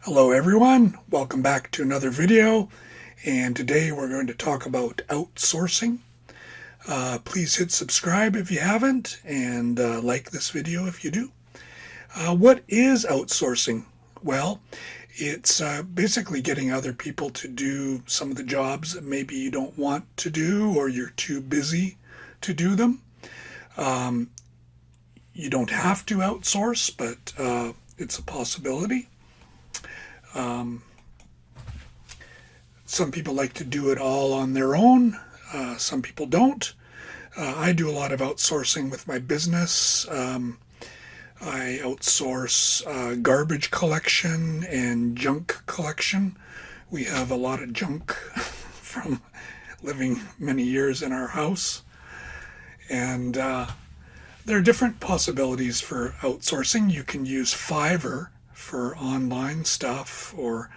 Hello everyone, welcome back to another video, and today we're going to talk about outsourcing. Please hit subscribe if you haven't, and like this video if you do. What is outsourcing? Well, it's basically getting other people to do some of the jobs that maybe you don't want to do or you're too busy to do them. You don't have to outsource, but it's a possibility. Some people like to do it all on their own. Some people don't. I do a lot of outsourcing with my business. I outsource garbage collection and junk collection. We have a lot of junk from living many years in our house. And there are different possibilities for outsourcing. You can use Fiverr for online stuff, or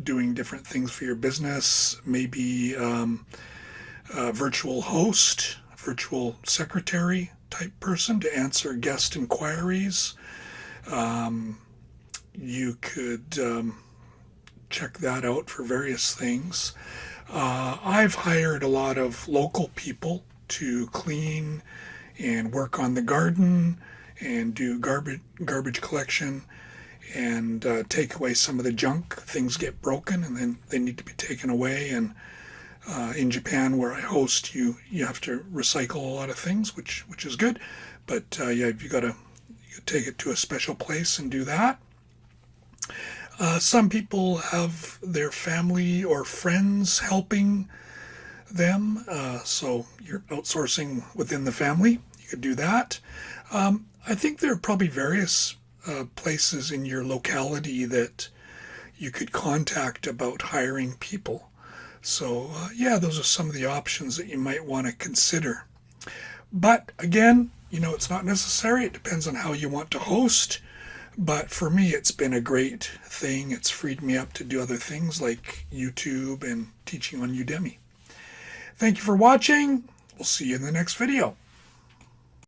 doing different things for your business, maybe a virtual host, virtual secretary type person to answer guest inquiries. You could check that out for various things. I've hired a lot of local people to clean and work on the garden and do garbage collection and take away some of the junk. Things get broken and then they need to be taken away. And in Japan, where I host, you have to recycle a lot of things, which is good. But you take it to a special place and do that. Some people have their family or friends helping them, so you're outsourcing within the family. You could do that. I think there are probably various places in your locality that you could contact about hiring people. So those are some of the options that you might want to consider. But again, it's not necessary. It depends on how you want to host. But for me, it's been a great thing. It's freed me up to do other things like YouTube and teaching on Udemy. Thank you for watching. We'll see you in the next video.